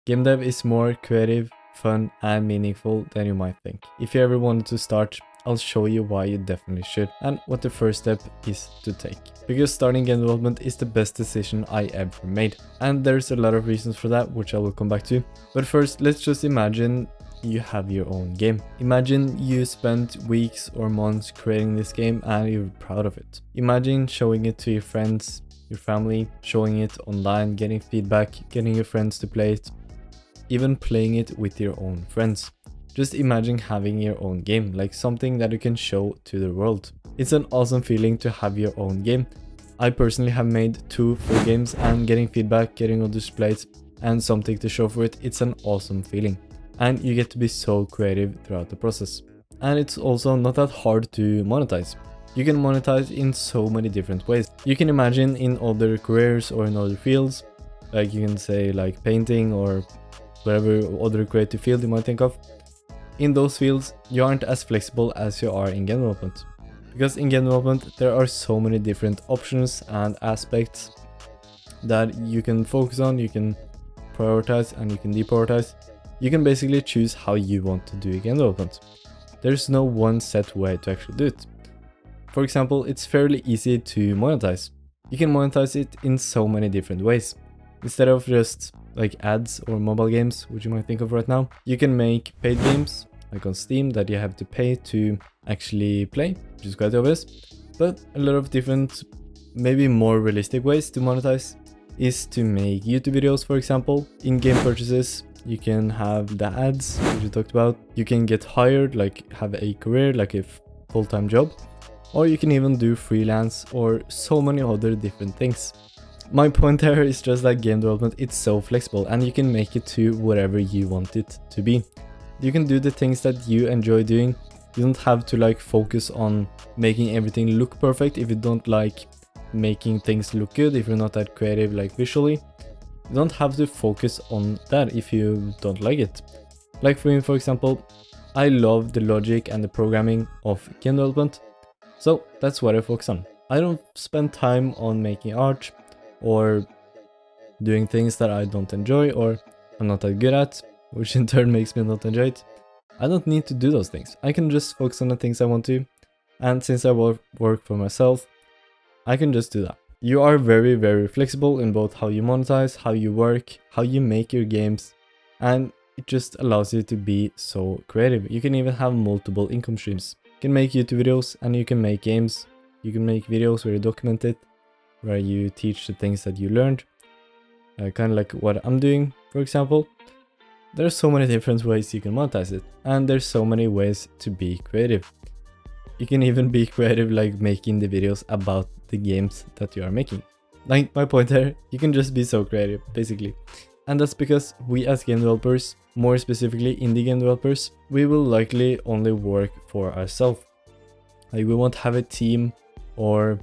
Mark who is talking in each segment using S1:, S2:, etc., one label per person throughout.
S1: Game dev is more creative, fun, and meaningful than you might think. If you ever wanted to start, I'll show you why you definitely should and what the first step is to take. Because starting game development is the best decision I ever made. And there's a lot of reasons for that, which I will come back to. But first, let's just imagine you have your own game. Imagine you spent weeks or months creating this game and you're proud of it. Imagine showing it to your friends, your family, showing it online, getting feedback, getting your friends to play it, even playing it with your own friends. Just imagine having your own game, like something that you can show to the world. It's an awesome feeling to have your own game. I personally have made 2 full games, and getting feedback, getting others to play it, and something to show for it, it's an awesome feeling. And you get to be so creative throughout the process. And it's also not that hard to monetize. You can monetize in so many different ways. You can imagine in other careers or in other fields, like you can say like painting or whatever other creative field you might think of. In those fields, you aren't as flexible as you are in game development. Because in game development, there are so many different options and aspects that you can focus on, you can prioritize and you can deprioritize. You can basically choose how you want to do game development. There's no one set way to actually do it. For example, it's fairly easy to monetize. You can monetize it in so many different ways. Instead of just like ads or mobile games, which you might think of right now, you can make paid games like on Steam that you have to pay to actually play, which is quite obvious. But a lot of different, maybe more realistic ways to monetize is to make YouTube videos, for example. In-game purchases, you can have the ads, which we talked about. You can get hired, like have a career, like a full-time job. Or you can even do freelance or so many other different things. My point there is just that game development, it's so flexible and you can make it to whatever you want it to be. You can do the things that you enjoy doing. You don't have to like focus on making everything look perfect if you don't like making things look good, if you're not that creative like visually. You don't have to focus on that if you don't like it. Like for me, for example, I love the logic and the programming of game development, so that's what I focus on. I don't spend time on making art or doing things that I don't enjoy or I'm not that good at, which in turn makes me not enjoy it. I don't need to do those things. I can just focus on the things I want to, and since I work for myself, I can just do that. You are very, very flexible in both how you monetize, how you work, how you make your games, and it just allows you to be so creative. You can even have multiple income streams. You can make YouTube videos and you can make games. You can make videos where you document it, where you teach the things that you learned, kind of like what I'm doing, for example. There's so many different ways you can monetize it, and there's so many ways to be creative. You can even be creative like making the videos about the games that you are making. Like my point here, you can just be so creative, basically. And that's because we as game developers, more specifically indie game developers, we will likely only work for ourselves. Like we won't have a team or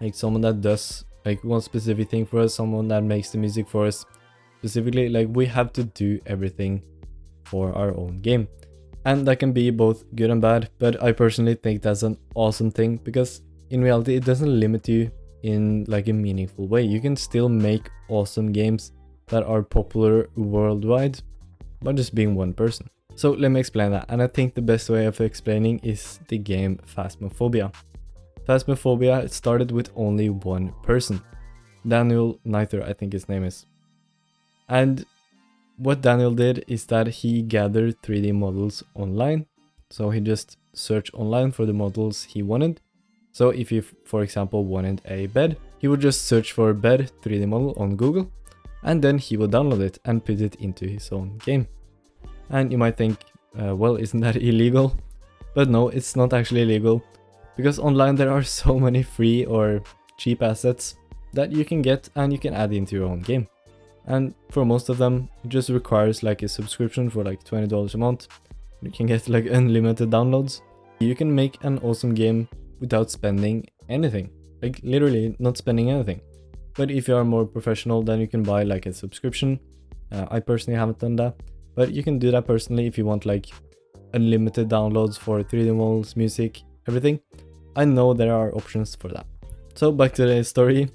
S1: like someone that does like one specific thing for us, someone that makes the music for us. Specifically, like we have to do everything for our own game. And that can be both good and bad, but I personally think that's an awesome thing because in reality it doesn't limit you in like a meaningful way. You can still make awesome games that are popular worldwide by just being one person. So let me explain that, and I think the best way of explaining is the game Phasmophobia. Phasmophobia started with only one person, Daniel Neither, I think his name is. And what Daniel did is that he gathered 3D models online. So he just searched online for the models he wanted. So if you, for example, wanted a bed, he would just search for bed 3D model on Google, and then he would download it and put it into his own game. And you might think, well, isn't that illegal? But no, it's not actually illegal. Because online there are so many free or cheap assets that you can get and you can add into your own game. And for most of them, it just requires like a subscription for like $20 a month. You can get like unlimited downloads. You can make an awesome game without spending anything. Like literally not spending anything. But if you are more professional, then you can buy like a subscription. I personally haven't done that. But you can do that personally if you want like unlimited downloads for 3D models, music, everything. I know there are options for that. So back to the story.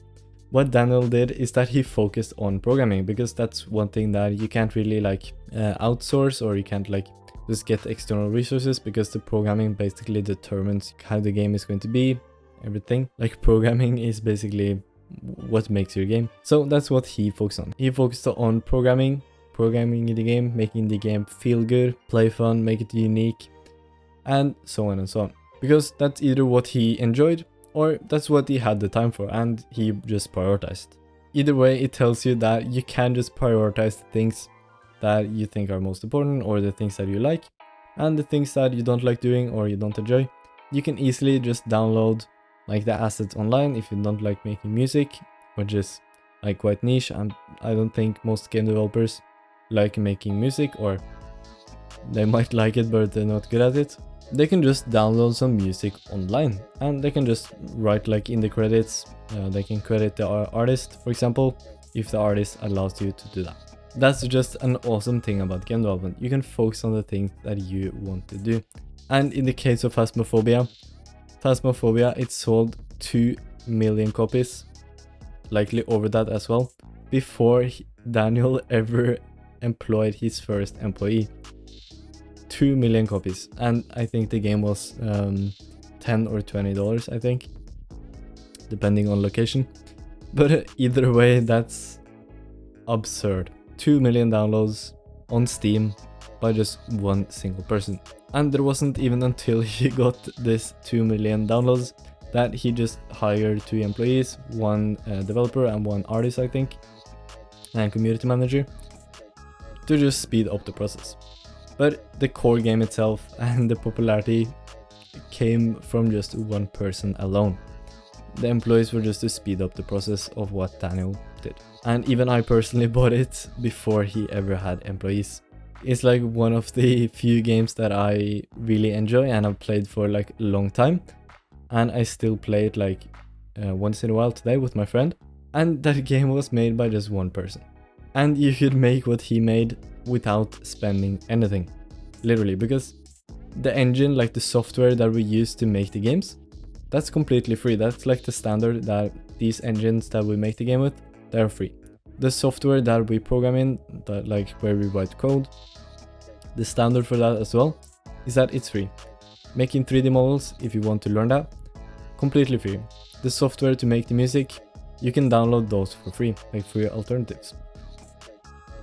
S1: what Daniel did is that he focused on programming, because that's one thing that you can't really like outsource, or you can't like just get external resources, because the programming basically determines how the game is going to be, everything. Like programming is basically what makes your game. So that's what he focused on. He focused on programming the game, making the game feel good, play fun, make it unique, and so on and so on. Because that's either what he enjoyed, or that's what he had the time for, and he just prioritized. Either way, it tells you that you can just prioritize the things that you think are most important, or the things that you like, and the things that you don't like doing or you don't enjoy. You can easily just download like the assets online if you don't like making music, which is like quite niche, and I don't think most game developers like making music, or they might like it but they're not good at it. They can just download some music online, and they can just write like in the credits, they can credit the artist, for example, if the artist allows you to do that. That's just an awesome thing about game development. You can focus on the things that you want to do. And in the case of Phasmophobia, it sold 2 million copies, likely over that as well, before Daniel ever employed his first employee. 2 million copies, and I think the game was $10 or $20, I think, depending on location. But either way, that's absurd. 2 million downloads on Steam by just one single person. And there wasn't even until he got this 2 million downloads that he just hired 2 employees, one developer and one artist, I think, and community manager, to just speed up the process. But the core game itself and the popularity came from just one person alone. The employees were just to speed up the process of what Daniel did. And even I personally bought it before he ever had employees. It's like one of the few games that I really enjoy and I've played for like a long time. And I still play it like once in a while today with my friend. And that game was made by just one person. And you could make what he made without spending anything, literally, because the engine, like the software that we use to make the games, that's completely free. That's like the standard, that these engines that we make the game with, they're free. The software that we program in, that like where we write code, the standard for that as well is that it's free. Making 3D models, if you want to learn that, completely free. The software to make the music, you can download those for free, like free alternatives.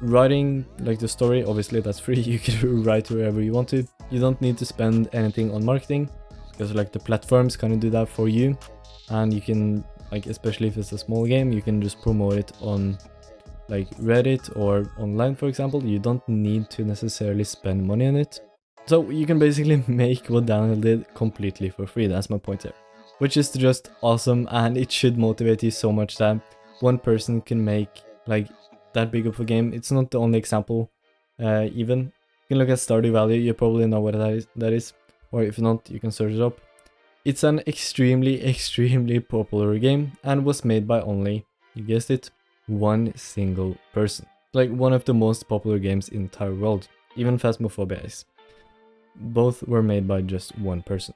S1: Writing like the story, obviously that's free. You can write wherever you want to. You don't need to spend anything on marketing, because like the platforms kind of do that for you, and you can, like, especially if it's a small game, you can just promote it on like Reddit or online, for example. You don't need to necessarily spend money on it. So you can basically make what Daniel did completely for free. That's my point here, which is just awesome, and it should motivate you so much that one person can make like that big of a game. It's not the only example. Even you can look at Stardew Valley. You probably know what that is, or if not, you can search it up. It's an extremely popular game, and was made by only, you guessed it, one single person. Like one of the most popular games in the entire world. Even Phasmophobia is. Both were made by just one person.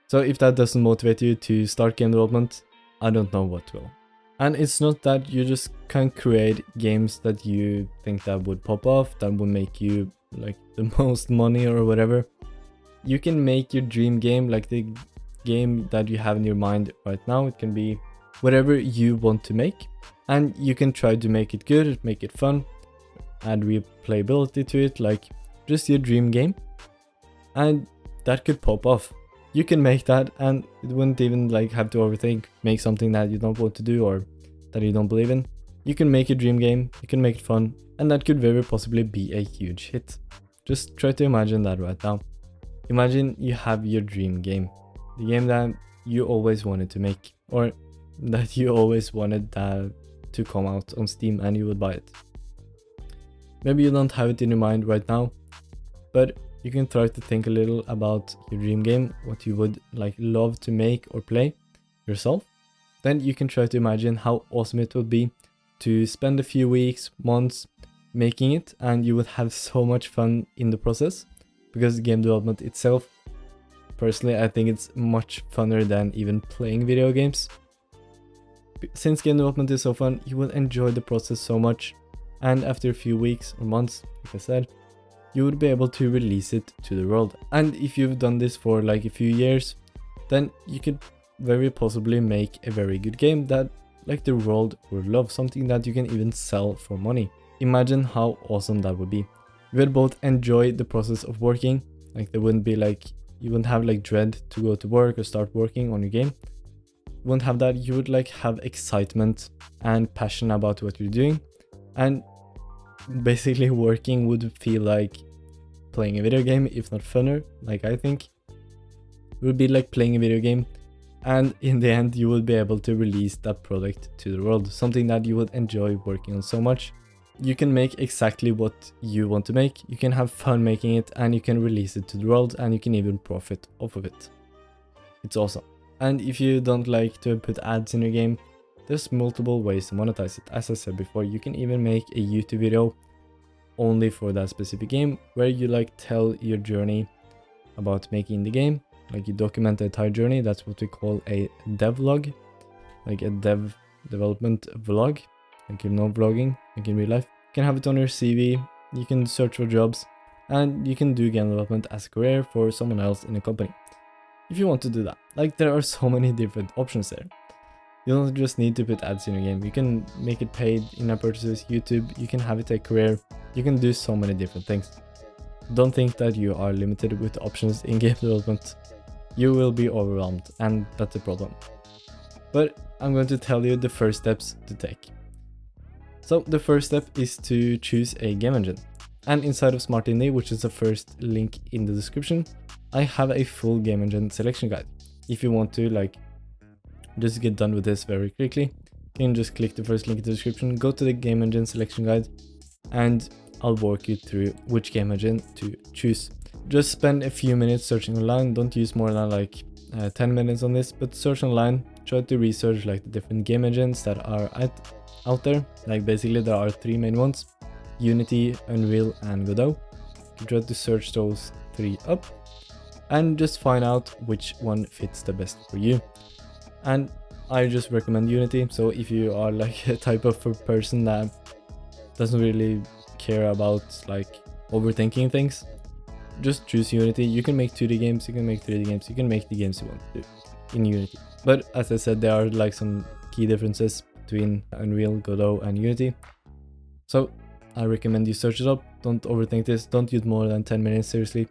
S1: So if that doesn't motivate you to start game development, I don't know what will. And it's not that you just can create games that you think that would pop off, that would make you like the most money or whatever. You can make your dream game, like the game that you have in your mind right now. It can be whatever you want to make, and you can try to make it good, make it fun, add replayability to it, like just your dream game, and that could pop off. You can make that, and it wouldn't even like have to overthink, make something that you don't want to do or that you don't believe in. You can make a dream game, you can make it fun, and that could very possibly be a huge hit. Just try to imagine that right now. Imagine you have your dream game, the game that you always wanted to make, or that you always wanted to come out on Steam and you would buy it. Maybe you don't have it in your mind right now, but you can try to think a little about your dream game, what you would like love to make or play yourself. Then you can try to imagine how awesome it would be to spend a few weeks, months making it, and you would have so much fun in the process, because game development itself, personally, I think it's much funner than even playing video games. Since game development is so fun, you will enjoy the process so much, and after a few weeks or months, like I said, you would be able to release it to the world. And if you've done this for like a few years, then you could very possibly make a very good game that like the world will love, something that you can even sell for money. Imagine how awesome that would be. You would both enjoy the process of working, like there wouldn't be like, you wouldn't have like dread to go to work or start working on your game. You wouldn't have that. You would like have excitement and passion about what you're doing, and basically working would feel like playing a video game, if not funner. Like I think it would be like playing a video game, and in the end you would be able to release that product to the world, something that you would enjoy working on so much. You can make exactly what you want to make, you can have fun making it, and you can release it to the world, and you can even profit off of it. It's awesome. And if you don't like to put ads in your game, there's multiple ways to monetize it. As I said before, you can even make a YouTube video only for that specific game, where you like tell your journey about making the game, like you document the entire journey. That's what we call a devlog, like a development vlog, like you know, vlogging like in real life. You can have it on your CV, you can search for jobs, and you can do game development as a career for someone else in a company if you want to do that. Like there are so many different options there. You don't just need to put ads in your game. You can make it paid, in-app purchases, YouTube, you can have it a career, you can do so many different things. Don't think that you are limited with options in game development. You will be overwhelmed, and that's a problem. But I'm going to tell you the first steps to take. So the first step is to choose a game engine. And inside of Smart Indie, which is the first link in the description, I have a full game engine selection guide. If you want to like just get done with this very quickly, you can just click the first link in the description, go to the game engine selection guide, and I'll walk you through which game engine to choose. Just spend a few minutes searching online. Don't use more than like 10 minutes on this, but search online, try to research like the different game engines that are out there. Like basically there are 3 main ones: Unity, Unreal, and Godot. Try to search those 3 up and just find out which one fits the best for you. And I just recommend Unity. So if you are like a type of person that doesn't really care about like overthinking things, just choose Unity. You can make 2D games, you can make 3D games, you can make the games you want to do in Unity. But as I said, there are like some key differences between Unreal, Godot, and Unity. So I recommend you search it up. Don't overthink this. Don't use more than 10 minutes, seriously.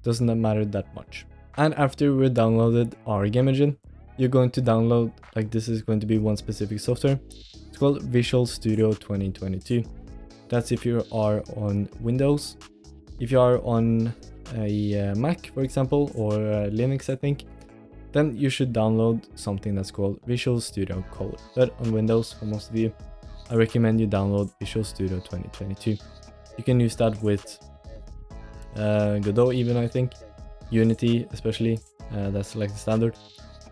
S1: Doesn't matter that much. And after we downloaded our game engine, you're going to download, like this is going to be one specific software. It's called Visual Studio 2022. That's if you are on Windows. If you are on a Mac, for example, or Linux, I think, then you should download something that's called Visual Studio Code. But on Windows, for most of you, I recommend you download Visual Studio 2022. You can use that with Godot even, I think, Unity especially, that's like the standard,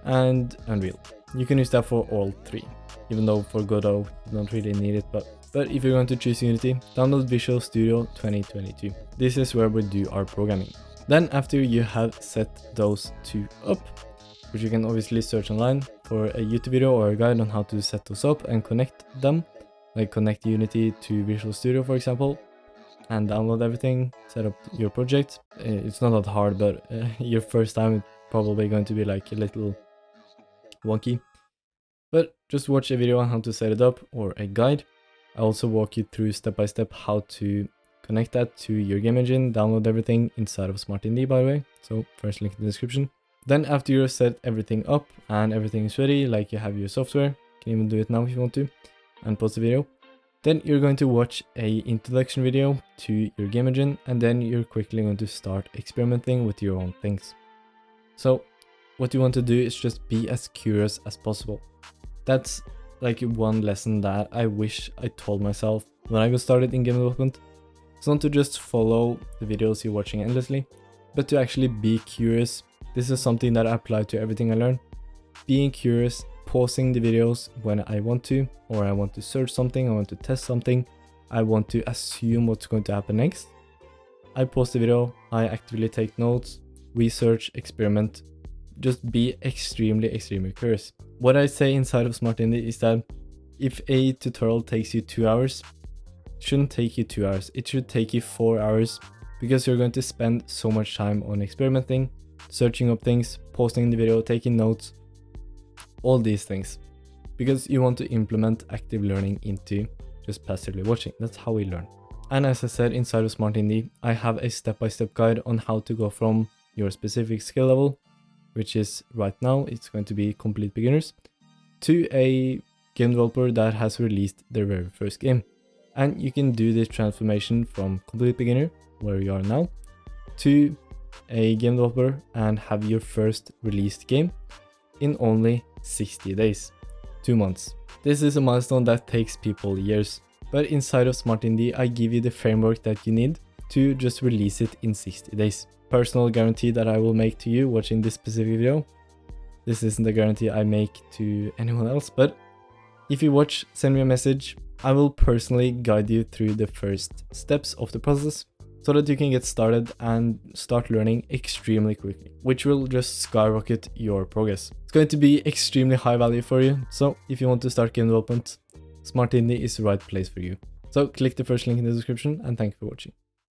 S1: and Unreal. You can use that for all 3, even though for Godot you don't really need it, but if you're going to choose Unity, download Visual Studio 2022. This is where we do our programming. Then after you have set those 2 up, which you can obviously search online for a YouTube video or a guide on how to set those up and connect them, like connect Unity to Visual Studio, for example, and download everything, set up your project. It's not that hard, but your first time it's probably going to be like a little wonky. But just watch a video on how to set it up or a guide. I also walk you through step by step how to connect that to your game engine, download everything inside of Smart Indie, by the way. So first link in the description. Then after you set everything up and everything is ready, like you have your software, you can even do it now if you want to, and pause the video. Then you're going to watch a introduction video to your game engine, and then you're quickly going to start experimenting with your own things. So what you want to do is just be as curious as possible. That's like one lesson that I wish I told myself when I got started in game development. It's not to just follow the videos you're watching endlessly, but to actually be curious. This is something that I apply to everything I learn. Being curious, pausing the videos when I want to, or I want to search something, I want to test something, I want to assume what's going to happen next. I pause the video, I actively take notes, research, experiment. just be extremely curious. What I say inside of Smart Indie is that if a tutorial takes you 2 hours, it shouldn't take you 2 hours. It should take you 4 hours, because you're going to spend so much time on experimenting, searching up things, posting the video, taking notes, all these things, because you want to implement active learning into just passively watching. That's how we learn. And as I said, inside of Smart Indie, I have a step-by-step guide on how to go from your specific skill level, which is right now, it's going to be complete beginners, to a game developer that has released their very first game. And you can do this transformation from complete beginner, where you are now, to a game developer and have your first released game in only 60 days, 2 months. This is a milestone that takes people years, but inside of Smart Indie, I give you the framework that you need to just release it in 60 days. Personal guarantee that I will make to you watching this specific video. This isn't a guarantee I make to anyone else, but if you watch, send me a message. I will personally guide you through the first steps of the process so that you can get started and start learning extremely quickly, which will just skyrocket your progress. It's going to be extremely high value for you, so if you want to start game development, Smart Indie is the right place for you. So click the first link in the description, and thank you for watching.